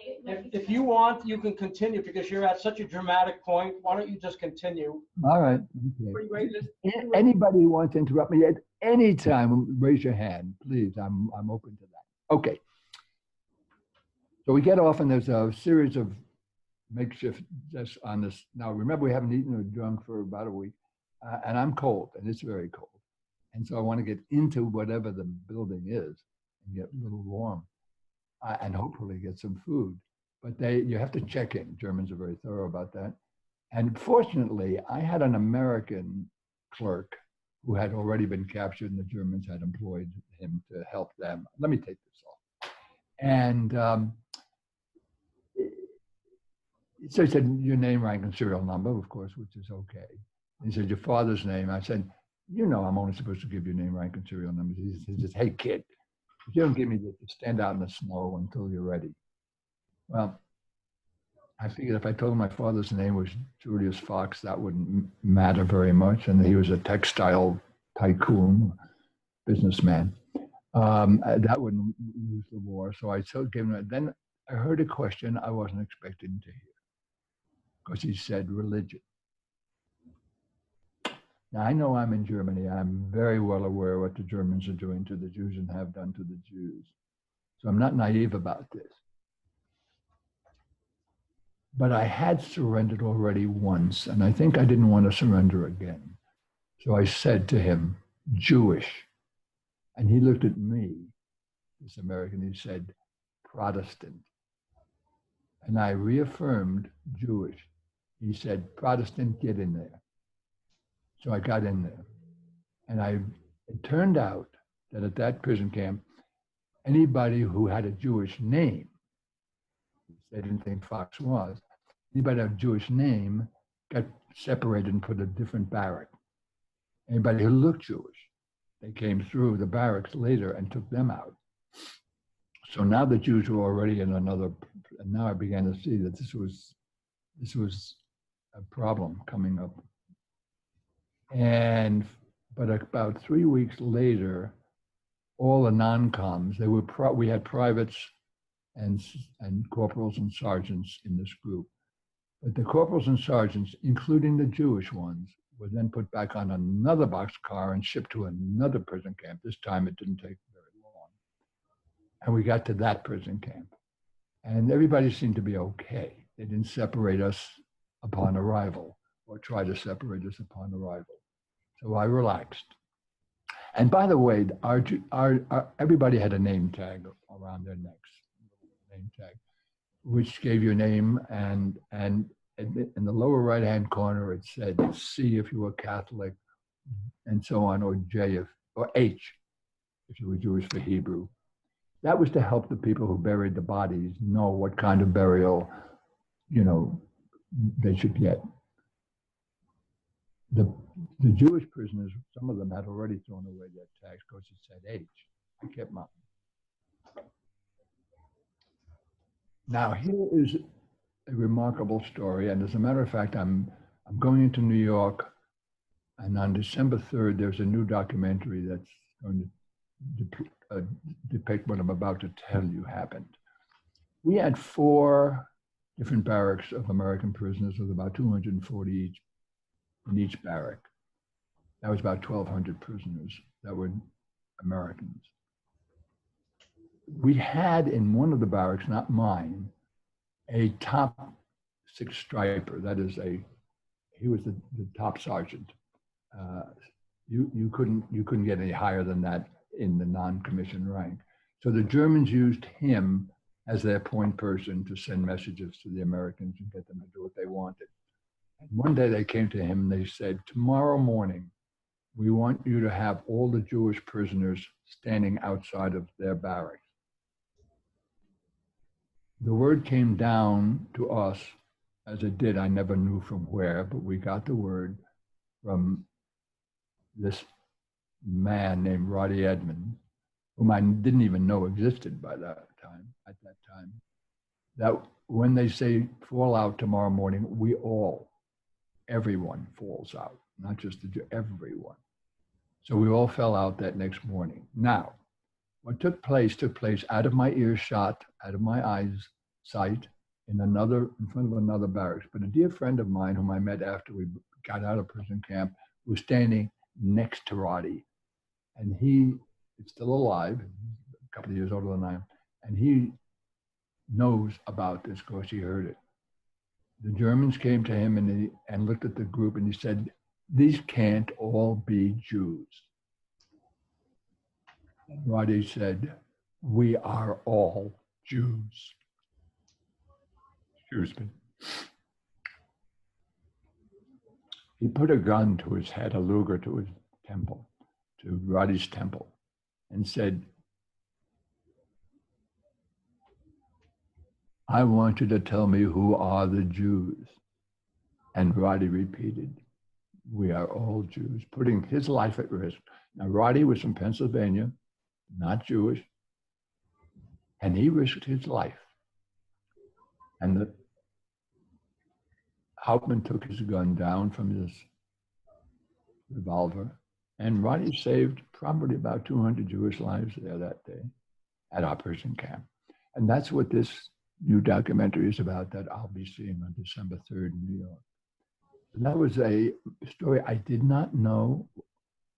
If you want, you can continue because you're at such a dramatic point. Why don't you just continue? All right. Okay. Anybody who wants to interrupt me at any time, raise your hand, please. I'm open to that. Okay. So we get off, and there's a series of makeshift desks on this. Now, remember, we haven't eaten or drunk for about a week, and I'm cold, and it's very cold. And so I want to get into whatever the building is and get a little warm and hopefully get some food. But you have to check in. Germans are very thorough about that. And fortunately, I had an American clerk who had already been captured, and the Germans had employed him to help them. Let me take this off. And so he said, your name, rank, and serial number, of course, which is okay. He said, your father's name. I said, you know, I'm only supposed to give you name, rank, and serial number. He says, hey, kid, if you don't give me this, stand out in the snow until you're ready. Well, I figured if I told him my father's name was Julius Fox, that wouldn't matter very much. And he was a textile tycoon, businessman. That wouldn't lose the war. So I gave him, then I heard a question I wasn't expecting to hear, because he said religion. Now, I know I'm in Germany. I'm very well aware of what the Germans are doing to the Jews and have done to the Jews. So I'm not naive about this. But I had surrendered already once, and I think I didn't want to surrender again. So I said to him, Jewish. And he looked at me, this American, he said, Protestant. And I reaffirmed Jewish. He said, Protestant, get in there. So I got in there. And it turned out that at that prison camp, anybody who had a Jewish name, they didn't think Fox was, anybody with a Jewish name got separated and put in a different barrack. Anybody who looked Jewish, they came through the barracks later and took them out. So now the Jews were already in another, and now I began to see that this was a problem coming up. But about 3 weeks later, all the non-coms, we had privates and corporals and sergeants in this group. But the corporals and sergeants, including the Jewish ones, were then put back on another boxcar and shipped to another prison camp. This time it didn't take very long. And we got to that prison camp. And everybody seemed to be okay. They didn't separate us upon arrival or try to separate us upon arrival. So I relaxed. And by the way, everybody had a name tag around their necks, name tag, which gave your name, and in the lower right-hand corner, it said C if you were Catholic, and so on, or J or H if you were Jewish for Hebrew. That was to help the people who buried the bodies know what kind of burial, they should get. The Jewish prisoners, some of them had already thrown away their tags because it said H. I kept mine. Now here is a remarkable story, and as a matter of fact, I'm going into New York, and on December 3rd, there's a new documentary that's going to depict what I'm about to tell you happened. We had 4 different barracks of American prisoners with about 240 each in each barrack. That was about 1,200 prisoners that were Americans. We had in one of the barracks, not mine, a top 6 striper. That is he was the top sergeant. You couldn't get any higher than that in the non-commissioned rank. So the Germans used him as their point person to send messages to the Americans and get them to do what they wanted. And one day they came to him and they said, tomorrow morning, we want you to have all the Jewish prisoners standing outside of their barracks. The word came down to us, as it did, I never knew from where, but we got the word from this man named Roddy Edmonds, whom I didn't even know existed at that time, that when they say fall out tomorrow morning, everyone falls out, not just everyone. So we all fell out that next morning. Now, what took place out of my earshot, out of my eyes, site in front of another barracks. But a dear friend of mine, whom I met after we got out of prison camp, was standing next to Roddy, and he is still alive, a couple of years older than I am, and he knows about this because he heard it. The Germans came to him and looked at the group, and he said, "These can't all be Jews." And Roddy said, "We are all Jews." Excuse me. He put a gun to his head, a Luger to his temple, to Roddy's temple, and said, "I want you to tell me who are the Jews." And Roddy repeated, "We are all Jews," putting his life at risk. Now, Roddy was from Pennsylvania, not Jewish, and he risked his life. And the Hauptmann took his gun down from his revolver, and Roddy saved probably about 200 Jewish lives there that day at our prison camp. And that's what this new documentary is about that I'll be seeing on December 3rd in New York. And that was a story I did not know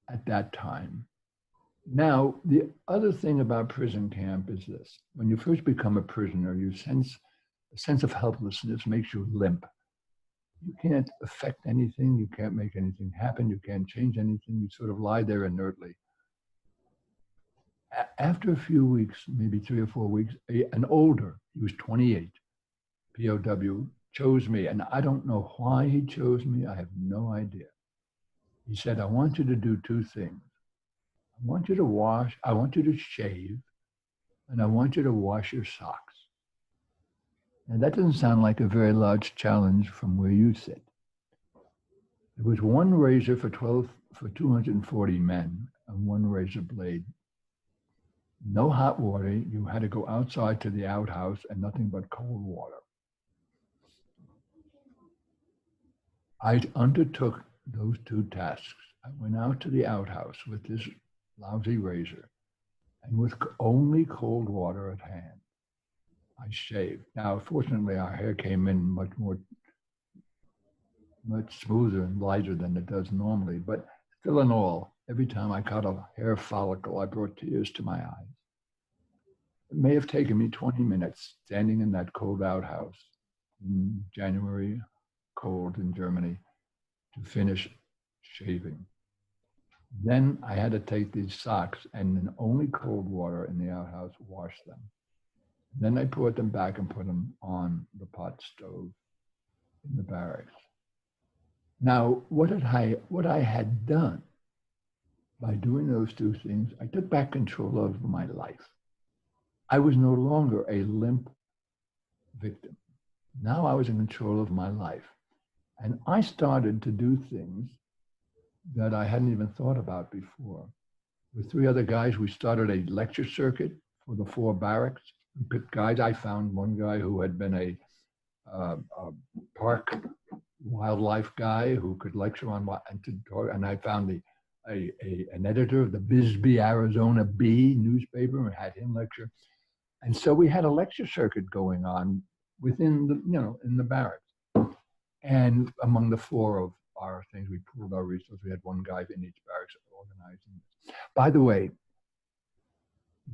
at that time. Now, the other thing about prison camp is this. When you first become a prisoner, a sense of helplessness makes you limp. You can't affect anything. You can't make anything happen. You can't change anything. You sort of lie there inertly. After a few weeks, maybe 3 or 4 weeks, an older, he was 28, POW, chose me. And I don't know why he chose me. I have no idea. He said, "I want you to do two things. I want you to shave, and I want you to wash your socks." Now, that doesn't sound like a very large challenge from where you sit. There was one razor for 240 men and one razor blade. No hot water. You had to go outside to the outhouse and nothing but cold water. I undertook those two tasks. I went out to the outhouse with this lousy razor and with only cold water at hand. I shaved. Now, fortunately, our hair came in much smoother and lighter than it does normally. But still in all, every time I cut a hair follicle, I brought tears to my eyes. It may have taken me 20 minutes standing in that cold outhouse in January, cold in Germany, to finish shaving. Then I had to take these socks and in only cold water in the outhouse, wash them. Then I brought them back and put them on the pot stove in the barracks. Now, what I had done by doing those two things, I took back control of my life. I was no longer a limp victim. Now I was in control of my life. And I started to do things that I hadn't even thought about before. With 3 other guys, we started a lecture circuit for the 4 barracks. We picked guys. I found one guy who had been a park wildlife guy who could lecture on what and to talk. And I found an editor of the Bisbee, Arizona Bee newspaper and had him lecture. And so we had a lecture circuit going on within in the barracks. And among the 4 of our things, we pooled our resources. We had one guy in each barracks organizing. By the way,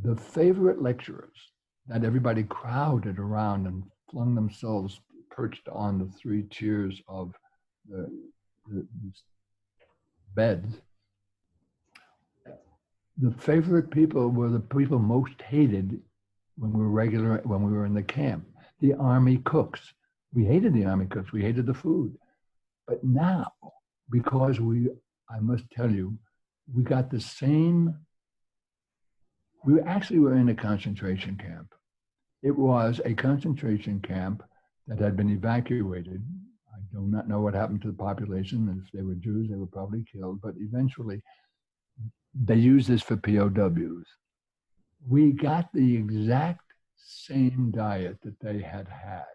the favorite lecturers that everybody crowded around and flung themselves perched on the 3 tiers of the beds. The favorite people were the people most hated when we were in the camp. The army cooks. We hated the army cooks. We hated the food. But now, because I must tell you, we got the same. We actually were in a concentration camp. It was a concentration camp that had been evacuated. I do not know what happened to the population. And if they were Jews, they were probably killed. But eventually, they used this for POWs. We got the exact same diet that they had had.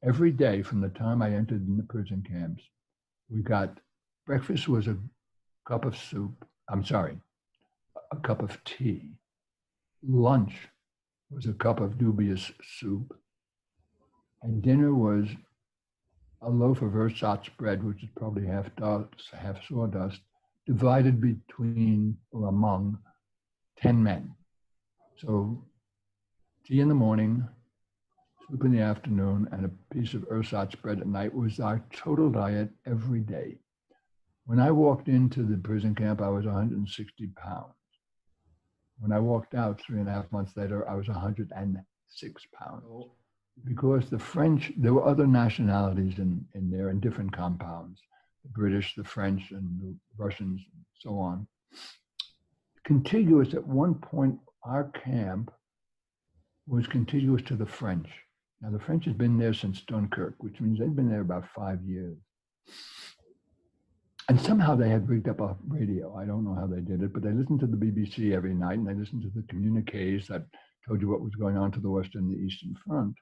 Every day from the time I entered in the prison camps, we got breakfast was a cup of soup. A cup of tea. Lunch was a cup of dubious soup. And dinner was a loaf of ersatz bread, which is probably half dust, half sawdust, divided between or among 10 men. So tea in the morning, soup in the afternoon, and a piece of ersatz bread at night was our total diet every day. When I walked into the prison camp, I was 160 pounds. When I walked out 3.5 months later, I was 106 pounds. Because the French, there were other nationalities in there in different compounds, the British, the French, and the Russians, and so on. Contiguous at one point, our camp was contiguous to the French. Now, the French had been there since Dunkirk, which means they'd been there about 5 years. And somehow they had rigged up a radio. I don't know how they did it, but they listened to the BBC every night, and they listened to the communiques that told you what was going on to the Western and the Eastern Front.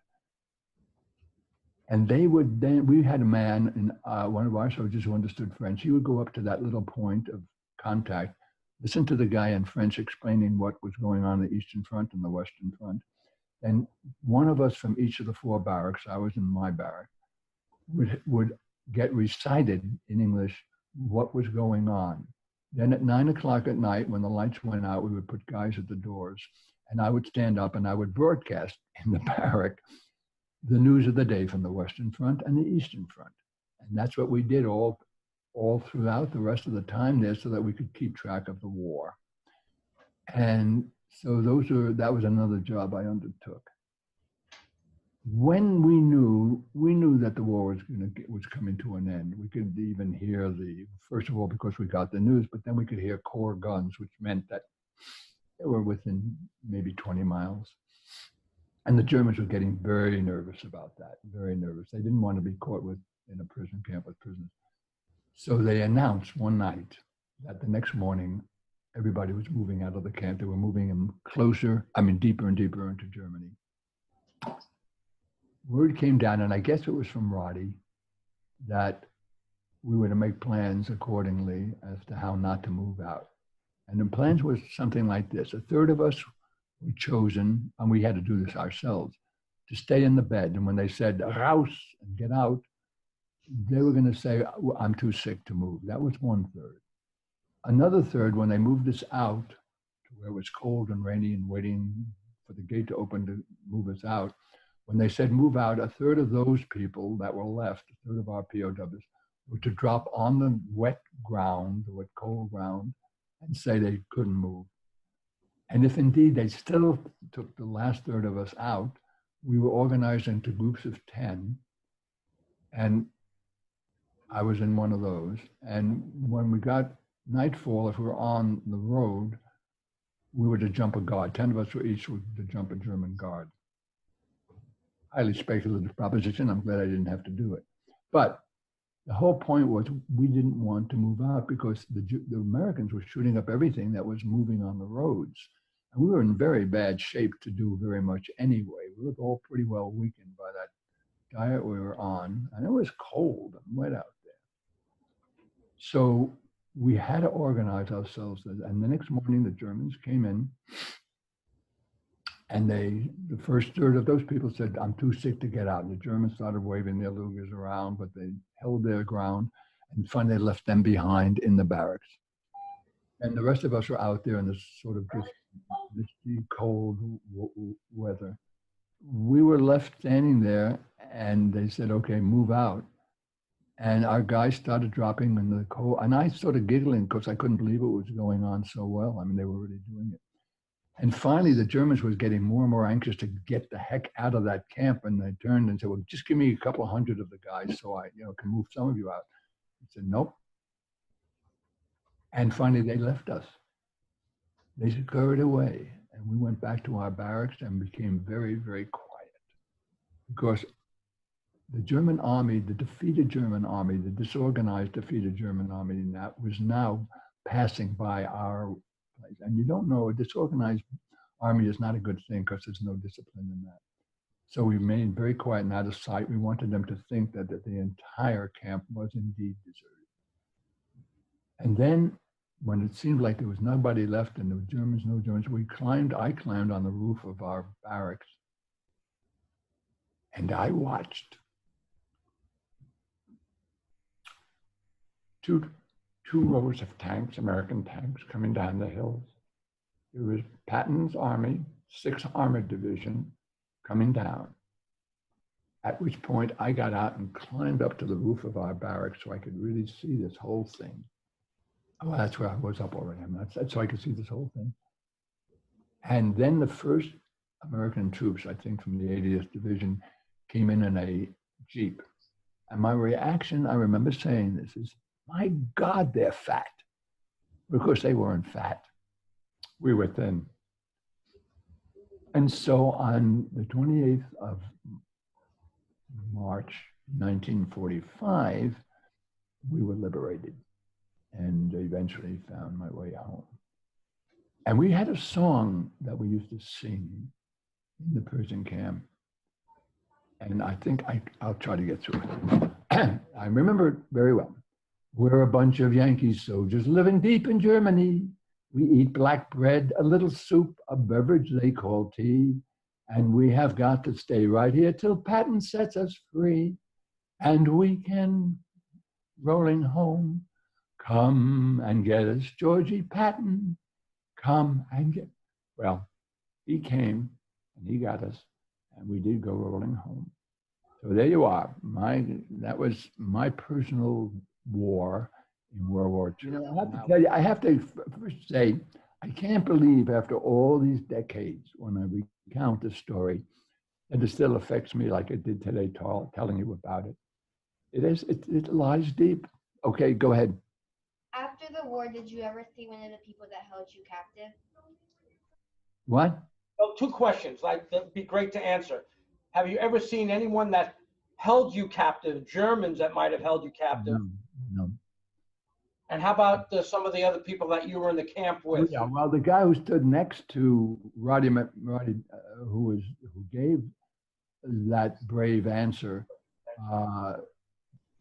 And they would then, we had a man, in one of our soldiers who understood French. He would go up to that little point of contact, listen to the guy in French explaining what was going on in the Eastern Front and the Western Front. And one of us from each of the 4 barracks, I was in my barrack, would get recited in English what was going on. Then at 9 o'clock at night, when the lights went out, we would put guys at the doors, and I would stand up and I would broadcast in the barrack the news of the day from the Western Front and the Eastern Front. And that's what we did all throughout the rest of the time there, so that we could keep track of the war. And so that was another job I undertook. When we knew that the war was coming to an end. We could even hear first of all, because we got the news, but then we could hear Corps guns, which meant that they were within maybe 20 miles. And the Germans were getting very nervous about that, very nervous. They didn't want to be caught in a prison camp with prisoners. So they announced one night that the next morning, everybody was moving out of the camp. They were moving them deeper and deeper into Germany. Word came down, and I guess it was from Roddy, that we were to make plans accordingly as to how not to move out. And the plans was something like this. 1/3 of us were chosen, and we had to do this ourselves, to stay in the bed. And when they said, raus, and get out, they were going to say, I'm too sick to move. That was 1/3. Another 1/3, when they moved us out to where it was cold and rainy and waiting for the gate to open to move us out, when they said move out, 1/3 of those people that were left, 1/3 of our POWs, were to drop on the wet ground, the wet cold ground, and say they couldn't move. And if indeed they still took the last 1/3 of us out, we were organized into groups of 10. And I was in one of those. And when we got nightfall, if we were on the road, we were to jump a guard. 10 of us were each to jump a German guard. Highly speculative proposition. I'm glad I didn't have to do it. But the whole point was we didn't want to move out because the Americans were shooting up everything that was moving on the roads. And we were in very bad shape to do very much anyway. We were all pretty well weakened by that diet we were on. And it was cold and wet out there. So we had to organize ourselves. And the next morning, the Germans came in. And the first 1/3 of those people said, I'm too sick to get out. And the Germans started waving their Lugers around, but they held their ground. And finally left them behind in the barracks. And the rest of us were out there in this sort of misty, cold weather. We were left standing there, and they said, okay, move out. And our guys started dropping in the cold. And I started giggling because I couldn't believe it was going on so well. I mean, they were really doing it. And finally, the Germans was getting more and more anxious to get the heck out of that camp. And they turned and said, well, just give me a couple of hundred of the guys so I can move some of you out. I said, nope. And finally, they left us. They scurried away. And we went back to our barracks and became very, very quiet. Because the German army, the defeated German army, the disorganized, defeated German army, that was now passing by our place. And you don't know, a disorganized army is not a good thing because there's no discipline in that. So we remained very quiet and out of sight. We wanted them to think that the entire camp was indeed deserted. And then when it seemed like there was nobody left and no Germans, I climbed on the roof of our barracks. And I watched two rows of tanks, American tanks, coming down the hills. It was Patton's army, 6th Armored Division, coming down. At which point I got out and climbed up to the roof of our barracks so I could really see this whole thing. Oh, that's where I was up already. So I could see this whole thing. And then the first American troops, I think from the 80th Division, came in a Jeep. And my reaction, I remember saying this, is, my God, they're fat. Because they weren't fat. We were thin. And so on the 28th of March, 1945, we were liberated and eventually found my way home. And we had a song that we used to sing in the prison camp. And I think I'll try to get through it. I remember it very well. We're a bunch of Yankee soldiers living deep in Germany. We eat black bread, a little soup, a beverage they call tea. And we have got to stay right here till Patton sets us free. And we can, rolling home, come and get us, Georgie Patton. Come and get, well, he came and he got us, and we did go rolling home. So there you are. That was my personal war in World War II. You know, I have to tell you, I have to first say, I can't believe after all these decades, when I recount this story, that it still affects me like it did today, telling you about it. It lies deep. Okay, go ahead. After the war, did you ever see one of the people that held you captive? What? Oh, two questions. That'd be great to answer. Have you ever seen anyone that held you captive, Germans that might have held you captive? No. And how about some of the other people that you were in the camp with? Yeah, well, the guy who stood next to Roddy who gave that brave answer,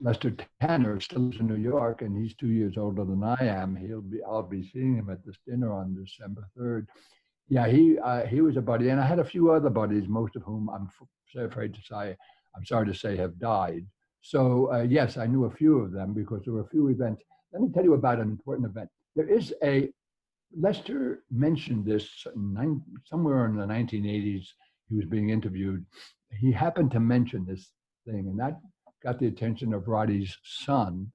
Lester Tanner, still lives in New York, and he's 2 years older than I am. I'll be seeing him at this dinner on December 3rd. Yeah, he was a buddy, and I had a few other buddies, most of whom I'm sorry to say have died. So yes, I knew a few of them because there were a few events. Let me tell you about an important event. There is Lester mentioned this somewhere in the 1980s. He was being interviewed. He happened to mention this thing, and that got the attention of Roddy's son,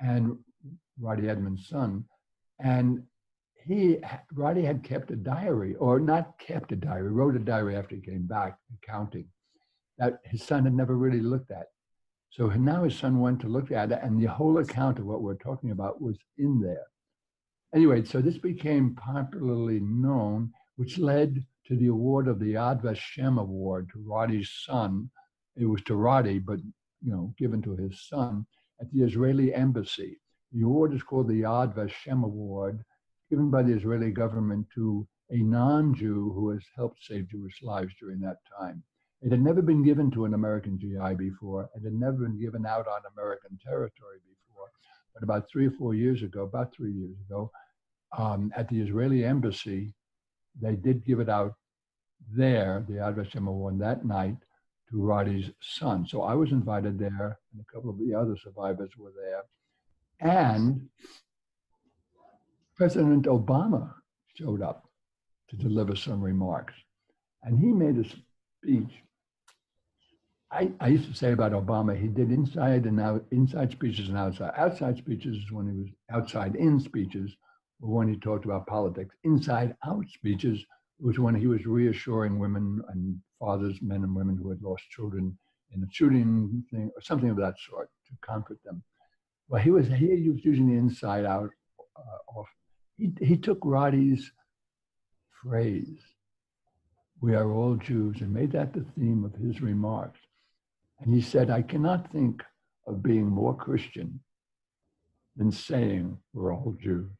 and Roddy Edmonds' son. And Roddy had kept a diary, or not kept a diary, wrote a diary after he came back, accounting, that his son had never really looked at. So now his son went to look at it, and the whole account of what we're talking about was in there. Anyway, so this became popularly known, which led to the award of the Yad Vashem Award to Roddy's son. It was to Roddy, but given to his son at the Israeli embassy. The award is called the Yad Vashem Award, given by the Israeli government to a non-Jew who has helped save Jewish lives during that time. It had never been given to an American GI before. It had never been given out on American territory before. But about 3 or 4 years ago, at the Israeli embassy, they did give it out there, the Yad Vashem Award, that night, to Roddy's son. So I was invited there, and a couple of the other survivors were there. And President Obama showed up to deliver some remarks. And he made a speech. I used to say about Obama, he did inside speeches and outside. Outside speeches is when he was outside in speeches, or when he talked about politics. Inside out speeches was when he was reassuring women and fathers, men and women who had lost children in a shooting thing or something of that sort, to comfort them. Well, he was using the inside out off. He took Roddy's phrase, "We are all Jews," and made that the theme of his remarks. And he said, "I cannot think of being more Christian than saying we're all Jews."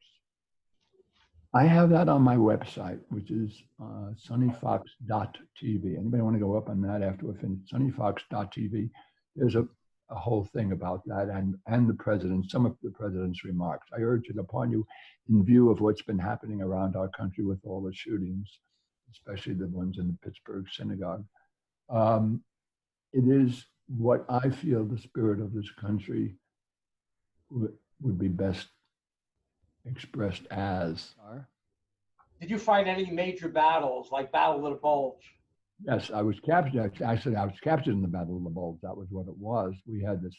I have that on my website, which is sonnyfox.tv. Anybody want to go up on that after we're finished? sonnyfox.tv. There's a whole thing about that and the president, some of the president's remarks. I urge it upon you in view of what's been happening around our country with all the shootings, especially the ones in the Pittsburgh synagogue. it is what I feel the spirit of this country would be best expressed as. Did you fight any major battles like Battle of the Bulge? Yes, I was captured. Actually, I was captured in the Battle of the Bulge. That was what it was. We had this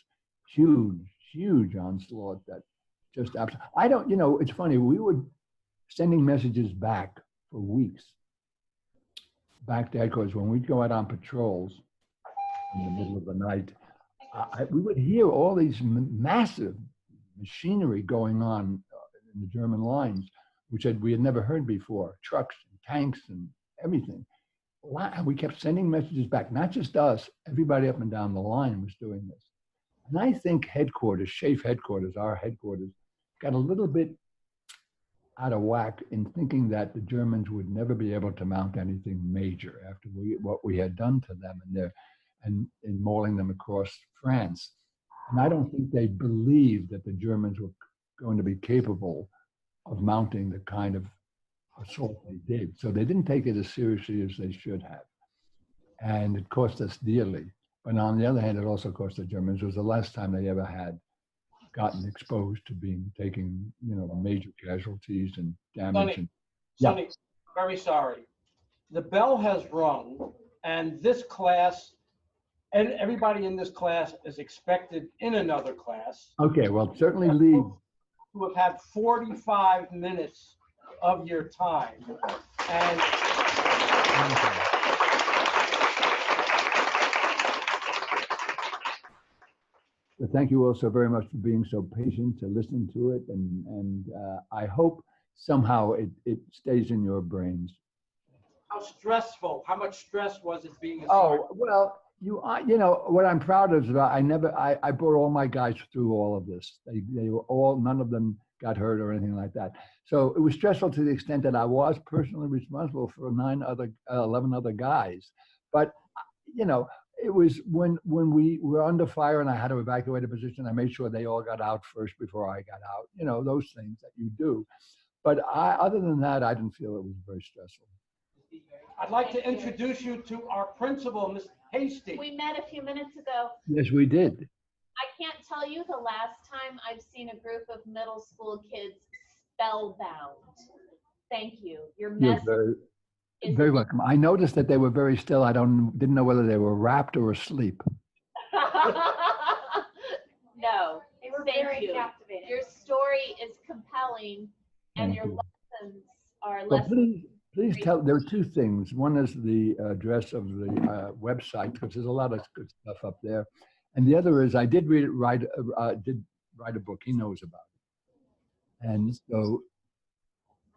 huge onslaught that just absolutely. I don't. It's funny. We were sending messages back for weeks, back to headquarters when we'd go out on patrols in the middle of the night. We would hear all these massive machinery going on in the German lines, which we had never heard before, trucks and tanks and everything. We kept sending messages back, not just us, everybody up and down the line was doing this. And I think headquarters, SHAEF headquarters, our headquarters, got a little bit out of whack in thinking that the Germans would never be able to mount anything major after what we had done to them and in mauling them across France. And I don't think they believed that the Germans were going to be capable of mounting the kind of assault they did. So they didn't take it as seriously as they should have. And it cost us dearly. But on the other hand, it also cost the Germans. It was the last time they ever had gotten exposed to taking major casualties and damage. Sonny, very sorry. The bell has rung, and this class, and everybody in this class is expected in another class. Okay, well, certainly leave. Who have had 45 minutes of your time. And well, thank you all so very much for being so patient to listen to it. And I hope somehow it stays in your brains. How much stress was it being a sergeant? Oh, well, what I'm proud of is I brought all my guys through all of this. They were all, none of them got hurt or anything like that. So it was stressful to the extent that I was personally responsible for 11 other guys. But, it was when we were under fire and I had to evacuate a position, I made sure they all got out first before I got out, those things that you do. But other than that, I didn't feel it was very stressful. I'd like to introduce you to our principal, Ms. Hasty. We met a few minutes ago. Yes, we did. I can't tell you the last time I've seen a group of middle school kids spellbound. Thank you. Your message is very welcome. I noticed that they were very still. I didn't know whether they were wrapped or asleep. No, they were thank very you. captivating. Your story is compelling, and your lessons are well, lessons. Please tell. There are two things. One is the address of the website, because there's a lot of good stuff up there, and the other is I did write a book. He knows about it, and so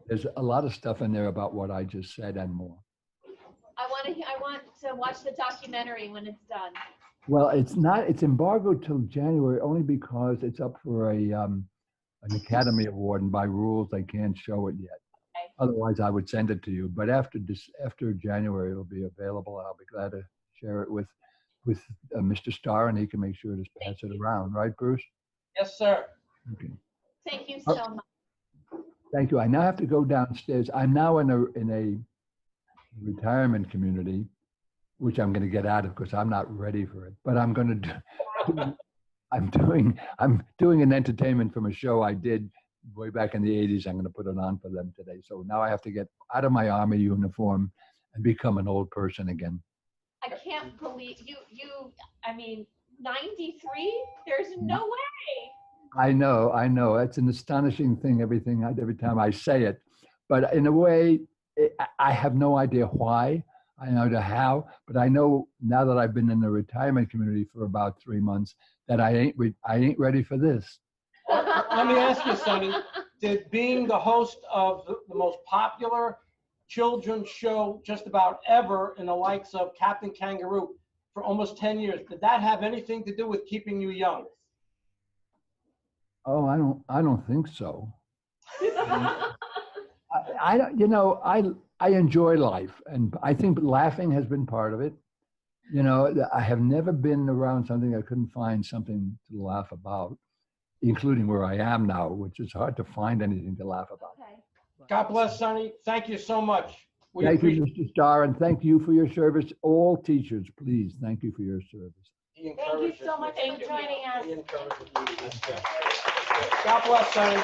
there's a lot of stuff in there about what I just said and more. I want to watch the documentary when it's done. Well, it's embargoed till January only because it's up for an Academy Award, and by rules they can't show it yet. Okay. Otherwise, I would send it to you. But after January, it'll be available. I'll be glad to share it with Mr. Starr, and he can make sure to pass it around. Right, Bruce? Yes, sir. Okay. Thank you so much. Thank you. I now have to go downstairs. I'm now in a retirement community, which I'm going to get out of because I'm not ready for it. But I'm going to I'm doing an entertainment from a show I did way back in the 80s. I'm going to put it on for them today. So now I have to get out of my Army uniform and become an old person again. I can't believe you. I mean, 93? There's no way. I know. It's an astonishing thing, every time I say it. But in a way, I have no idea why. I don't know how, but I know now that I've been in the retirement community for about 3 months that I ain't ready for this. Well, let me ask you, Sonny, did being the host of the most popular children's show just about ever in the likes of Captain Kangaroo for almost 10 years, did that have anything to do with keeping you young? Oh, I don't think so. I don't, I enjoy life, and I think laughing has been part of it. I have never been around something I couldn't find something to laugh about, including where I am now, which is hard to find anything to laugh about. Okay. God bless, Sonny. Thank you so much. We Thank you, appreciate- Mr. Starr, and thank you for your service. All teachers, please, thank you for your service. He Thank you encourages so much you. for joining us. He encourages you. God bless, Sonny.